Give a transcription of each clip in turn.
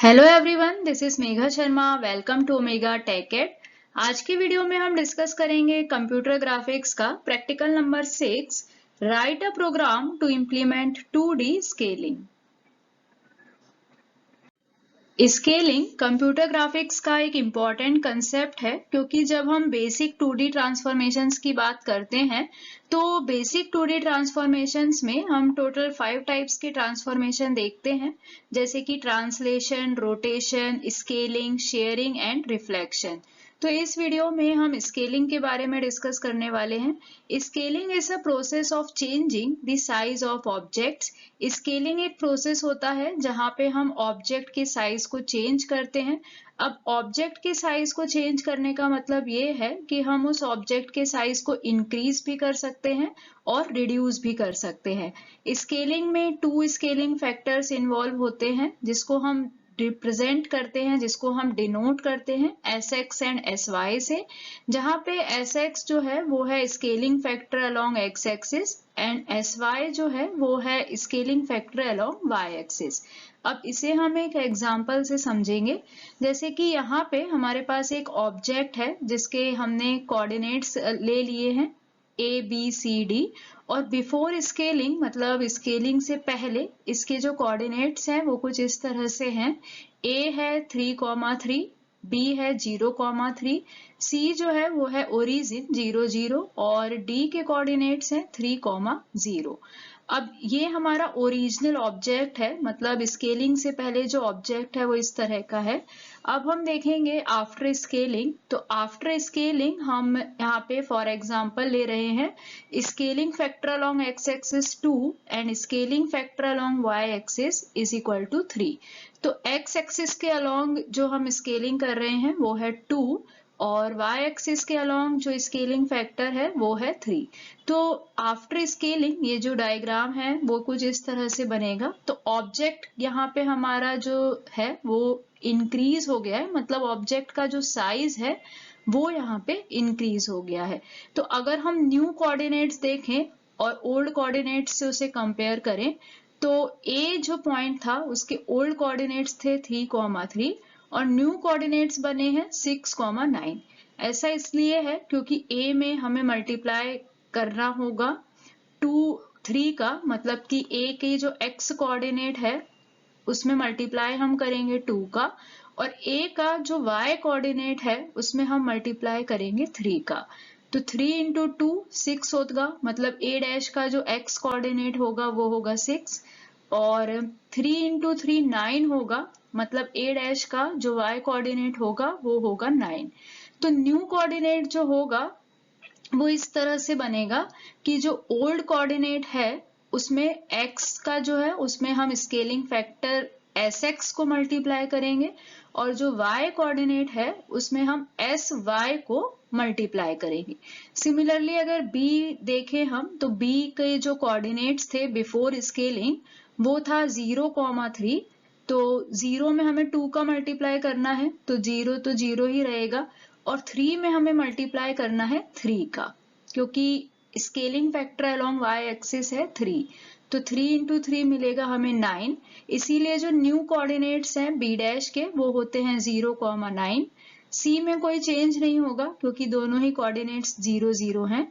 Hello everyone, this is Megha Sharma. Welcome to Omega Tech Ed. आज की video में हम डिस्कस करेंगे कंप्यूटर ग्राफिक्स का practical number 6, write a program to implement 2D scaling. Scaling computer graphics का एक important concept है, क्योंकि जब हम बेसिक 2D ट्रांसफॉर्मेशंस की बात करते हैं तो बेसिक 2D ट्रांसफॉर्मेशंस में हम टोटल 5 टाइप्स के ट्रांसफॉर्मेशन देखते हैं, जैसे कि translation, rotation, scaling, sharing and reflection. तो इस वीडियो में हम स्केलिंग के बारे में डिस्कस करने वाले हैं। Scaling is a process of changing the size of objects. Scaling एक प्रोसेस होता है जहां पे हम ऑब्जेक्ट के साइज को चेंज करते हैं। अब ऑब्जेक्ट के साइज को चेंज करने का मतलब ये है कि हम उस ऑब्जेक्ट के साइज को इंक्रीज भी कर सकते हैं और रिड्यूस भी कर सकते हैं। स्केलिंग में 2 स्केलिंग फैक्टर्स इन्वॉल्व होते हैं, जिसको हम रिप्रेजेंट करते हैं, जिसको हम डिनोट करते हैं Sx एंड Sy से, जहां पे Sx जो है वो है scaling factor along x axis and Sy जो है वो है scaling factor along y axis. अब इसे हम एक एग्जांपल से समझेंगे। जैसे कि यहाँ पे हमारे पास एक ऑब्जेक्ट है जिसके हमने कोऑर्डिनेट्स ले लिए हैं ABCD, और बिफोर स्केलिंग मतलब स्केलिंग से पहले इसके जो कोऑर्डिनेट्स हैं वो कुछ इस तरह से हैं। A है 3,3, B है 0,3, C जो है वो है ओरिजिन 0,0 और D के कोऑर्डिनेट्स हैं 3,0। अब ये हमारा ओरिजिनल ऑब्जेक्ट है, मतलब स्केलिंग से पहले जो ऑब्जेक्ट है वो इस तरह का है। अब हम देखेंगे आफ्टर स्केलिंग। तो आफ्टर स्केलिंग हम यहाँ पे फॉर एग्जांपल ले रहे हैं scaling factor along x axis 2 and scaling factor along y axis is equal to 3। तो x एक्सिस के अलोंग जो हम स्केलिंग कर रहे हैं वो है 2 और y एक्सिस के अलोंग जो स्केलिंग फैक्टर है वो है 3। तो आफ्टर स्केलिंग ये जो डायग्राम है वो कुछ इस तरह से बनेगा। तो ऑब्जेक्ट यहाँ पे हमारा जो है वो इंक्रीज हो गया है, मतलब ऑब्जेक्ट का जो साइज है वो यहाँ पे इंक्रीज हो गया है। तो अगर हम न्यू कोऑर्डिनेट्स देखें और ओल्ड कोऑर्डिनेट्स से उसे कंपेयर करें, तो ए जो पॉइंट था उसके ओल्ड कोऑर्डिनेट्स थे 3,3 और न्यू कोऑर्डिनेट्स बने हैं 6,9। ऐसा इसलिए है क्योंकि ए में हमें मल्टीप्लाई करना होगा 2 3 का, मतलब कि ए के जो x कोऑर्डिनेट है उसमें मल्टीप्लाई हम करेंगे 2 का, और a का जो y कोऑर्डिनेट है उसमें हम मल्टीप्लाई करेंगे 3 का। तो 3 इंटू 2 6 होगा, मतलब a डैश का जो x कोऑर्डिनेट होगा वो होगा 6, और 3 इंटू 3 9 होगा, मतलब a डैश का जो y कोऑर्डिनेट होगा वो होगा 9। तो न्यू कोऑर्डिनेट जो होगा वो इस तरह से बनेगा कि जो ओल्ड कोऑर्डिनेट है उसमें x का जो है उसमें हम स्केलिंग फैक्टर Sx को मल्टीप्लाई करेंगे, और जो y कोऑर्डिनेट है उसमें हम Sy को मल्टीप्लाई करेंगे। सिमिलरली अगर b देखें हम, तो b के जो कोऑर्डिनेट्स थे बिफोर स्केलिंग वो था 0,3। तो 0 में हमें 2 का मल्टीप्लाई करना है तो 0 तो 0 ही रहेगा, और 3 में हमें मल्टीप्लाई करना है 3 का, क्योंकि scaling factor along y axis है 3। तो 3 इंटू 3 मिलेगा हमें 9। इसीलिए जो न्यू कोऑर्डिनेट्स हैं b डैश के वो होते हैं 0,9। c में कोई चेंज नहीं होगा क्योंकि दोनों ही कोऑर्डिनेट्स 0 0 हैं,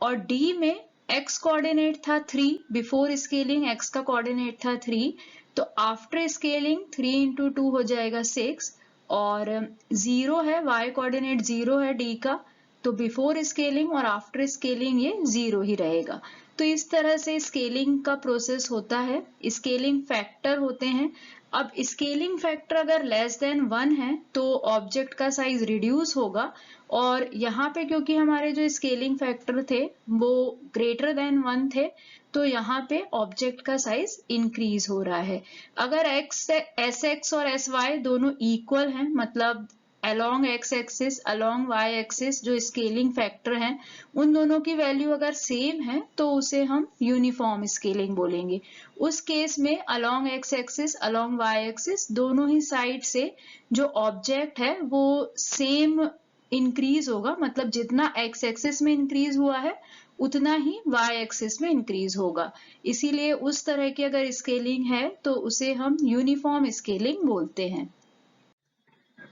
और d में x कोऑर्डिनेट था 3, बिफोर स्केलिंग x का कोऑर्डिनेट था 3, तो आफ्टर स्केलिंग 3 इंटू 2 हो जाएगा 6, और 0 है y कोऑर्डिनेट 0 है d का, तो बिफोर स्केलिंग और आफ्टर स्केलिंग ये 0 ही रहेगा। तो इस तरह से स्केलिंग का प्रोसेस होता है। स्केलिंग फैक्टर होते हैं। अब स्केलिंग फैक्टर अगर लेस देन 1 है तो ऑब्जेक्ट का साइज रिड्यूस होगा, और यहाँ पे क्योंकि हमारे जो स्केलिंग फैक्टर थे वो ग्रेटर देन 1 थे तो यहाँ पे ऑब्जेक्ट का साइज इंक्रीज हो रहा है। अगर Sx और Sy दोनों इक्वल हैं, मतलब along x axis along y axis जो स्केलिंग फैक्टर हैं उन दोनों की वैल्यू अगर सेम है तो उसे हम यूनिफॉर्म स्केलिंग बोलेंगे। उस केस में along x axis along y axis दोनों ही साइड से जो ऑब्जेक्ट है वो सेम इंक्रीज होगा, मतलब जितना x एक्सिस में इंक्रीज हुआ है उतना ही y एक्सिस में इंक्रीज होगा। इसीलिए उस तरह की अगर स्केलिंग है तो उसे हम यूनिफॉर्म स्केलिंग बोलते हैं।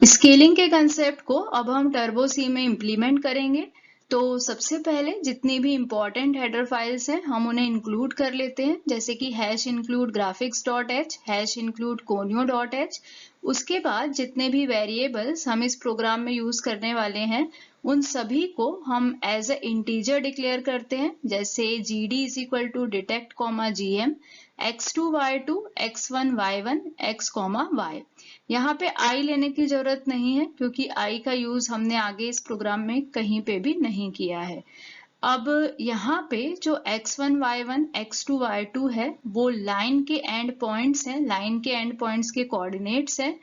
स्केलिंग के कंसेप्ट को अब हम टर्बो सी में इम्प्लीमेंट करेंगे। तो सबसे पहले जितनी भी इंपॉर्टेंट हेडर फाइल्स हैं हम उन्हें इंक्लूड कर लेते हैं, जैसे कि #include graphics.h, #include conio.h। उसके बाद जितने भी वेरिएबल्स हम इस प्रोग्राम में यूज करने वाले हैं उन सभी को हम एज ए इंटीजर डिक्लेयर करते हैं, जैसे gd is equal to detect gm x2 y2 x1 y1 x y। यहाँ पे i लेने की जरूरत नहीं है क्योंकि i का यूज हमने आगे इस प्रोग्राम में कहीं पे भी नहीं किया है। अब यहाँ पे जो x1 y1 x2 y2 है वो लाइन के एंड पॉइंट्स हैं, लाइन के एंड पॉइंट्स के कोऑर्डिनेट्स हैं।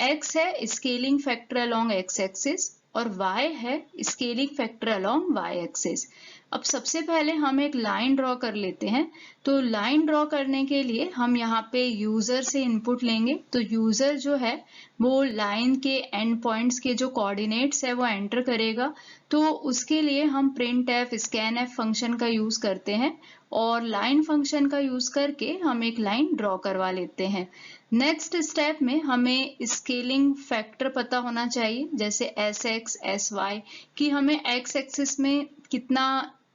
x है scaling factor along x axis और y है scaling factor along y axis. अब सबसे पहले हम एक लाइन ड्रॉ कर लेते हैं। तो लाइन ड्रॉ करने के लिए हम यहाँ पे यूजर से इनपुट लेंगे। तो यूजर जो है वो लाइन के एंड पॉइंट्स के जो कोऑर्डिनेट्स है वो एंटर करेगा। तो उसके लिए हम printf scanf फंक्शन का यूज करते हैं और लाइन फंक्शन का यूज करके हम एक लाइन ड्रॉ करवा लेते हैं। नेक्स्ट स्टेप में हमें स्केलिंग फैक्टर पता होना चाहिए, जैसे sx sy कि हमें x एक्सिस में कितना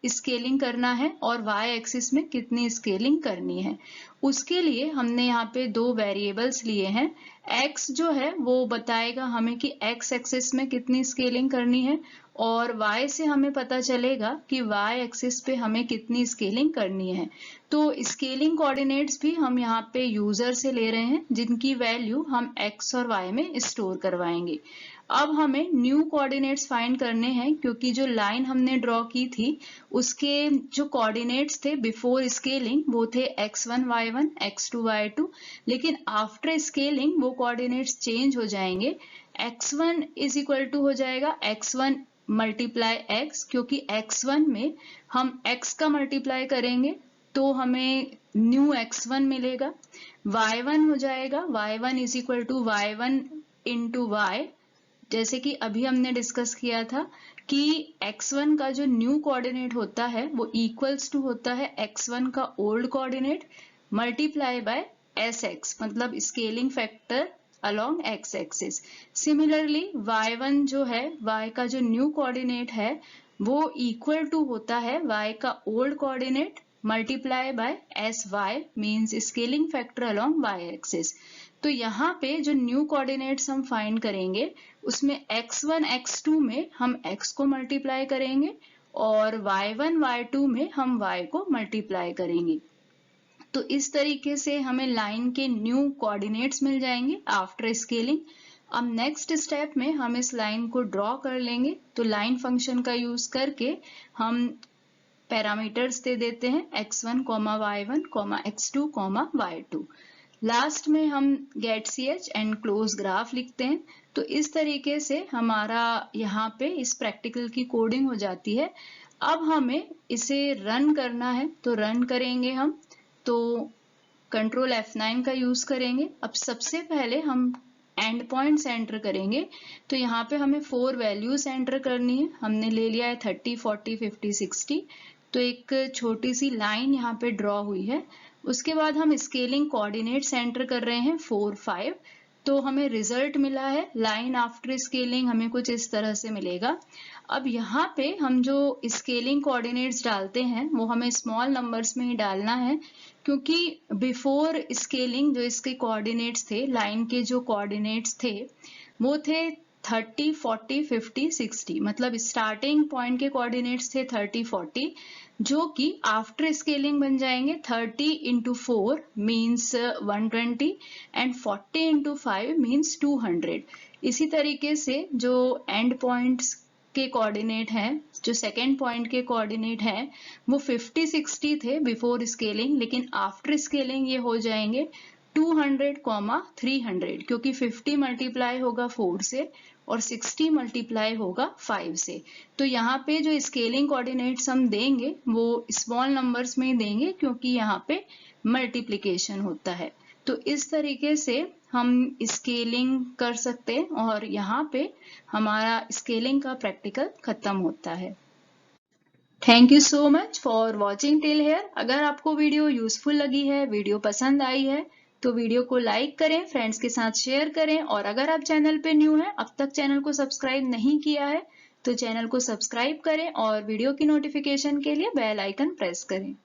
स्केलिंग करना है और y एक्सिस में कितनी स्केलिंग करनी है। उसके लिए हमने यहाँ पे दो वेरिएबल्स लिए हैं। x जो है वो बताएगा हमें कि x एक्सिस में कितनी स्केलिंग करनी है और y से हमें पता चलेगा कि y एक्सिस पे हमें कितनी स्केलिंग करनी है। तो स्केलिंग कोऑर्डिनेट्स भी हम यहाँ पे यूजर से ले रहे हैं जिनकी वैल्यू हम x और y में स्टोर करवाएंगे। अब हमें न्यू कोऑर्डिनेट्स फाइंड करने हैं क्योंकि जो लाइन हमने ड्रॉ की थी उसके जो कोऑर्डिनेट्स थे बिफोर स्केलिंग वो थे x1 y1 x2 y2, लेकिन आफ्टर स्केलिंग वो कोऑर्डिनेट्स चेंज हो जाएंगे। x1 इज इक्वल टू हो जाएगा x1 मल्टीप्लाई x, क्योंकि x1 में हम x का मल्टीप्लाई करेंगे तो हमें न्यू x1 मिलेगा। y1 हो जाएगा y1 is equal to y1 into y, जैसे कि अभी हमने डिस्कस किया था कि x1 का जो न्यू कोऑर्डिनेट होता है वो इक्वल्स टू होता है x1 का old coordinate multiply by sx, मतलब scaling factor along x axis. Similarly y1 जो है y का जो न्यू कोऑर्डिनेट है वो इक्वल टू होता है y का old coordinate multiply by sy, means scaling factor along y axis. तो यहाँ पे जो न्यू कोऑर्डिनेट्स हम फाइंड करेंगे उसमें x1 x2 में हम x को मल्टीप्लाई करेंगे और y1 y2 में हम y को मल्टीप्लाई करेंगे। तो इस तरीके से हमें लाइन के न्यू कोऑर्डिनेट्स मिल जाएंगे आफ्टर स्केलिंग। अब नेक्स्ट स्टेप में हम इस लाइन को ड्रॉ कर लेंगे। तो लाइन फंक्शन का यूज करके हम पैरामीटर्स दे देते हैं x1 y1 x2 y2। Last में हम get ch and close graph लिखते हैं। तो इस तरीके से हमारा यहाँ पे इस प्रैक्टिकल की कोडिंग हो जाती है। अब हमें इसे रन करना है, तो रन करेंगे हम तो कंट्रोल F9 का यूज करेंगे। अब सबसे पहले हम एंड पॉइंट्स एंटर करेंगे। तो यहाँ पे हमें 4 वैल्यूज एंटर करनी है। हमने ले लिया है 30 40 50 60। तो एक छोटी सी लाइन यहाँ पे ड्रॉ हुई है। उसके बाद हम स्केलिंग कोऑर्डिनेट्स एंटर कर रहे हैं 4 5। तो हमें रिजल्ट मिला है लाइन आफ्टर स्केलिंग हमें कुछ इस तरह से मिलेगा। अब यहाँ पे हम जो स्केलिंग कोऑर्डिनेट्स डालते हैं वो हमें स्मॉल नंबर्स में ही डालना है, क्योंकि बिफोर स्केलिंग जो इसके कोऑर्डिनेट्स थे, लाइन के जो कोऑर्डिनेट्स थे वो थे 30 40 50 60, मतलब स्टार्टिंग पॉइंट के कोऑर्डिनेट्स थे 30 40, जो कि आफ्टर स्केलिंग बन जाएंगे 30 into 4 means 120 and 40 into 5 means 200। इसी तरीके से जो एंड पॉइंट्स के कोऑर्डिनेट हैं, जो सेकेंड पॉइंट के कोऑर्डिनेट हैं वो 50 60 थे बिफोर स्केलिंग, लेकिन आफ्टर स्केलिंग ये हो जाएंगे 200 300, क्योंकि 50 मल्टीप्लाई होगा 4 से और 60 मल्टीप्लाई होगा 5 से। तो यहाँ पे जो स्केलिंग कोऑर्डिनेट्स हम देंगे वो स्मॉल नंबर्स में ही देंगे क्योंकि यहाँ पे मल्टीप्लिकेशन होता है। तो इस तरीके से हम स्केलिंग कर सकते हैं और यहाँ पे हमारा स्केलिंग का प्रैक्टिकल खत्म होता है। Thank you so much for watching till here. अगर आपको वीडियो यूजफुल लगी है, वीडियो पसंद आई है, तो वीडियो को लाइक करें, फ्रेंड्स के साथ शेयर करें, और अगर आप चैनल पे न्यू हैं, अब तक चैनल को सब्सक्राइब नहीं किया है, तो चैनल को सब्सक्राइब करें और वीडियो की नोटिफिकेशन के लिए बेल आइकन प्रेस करें।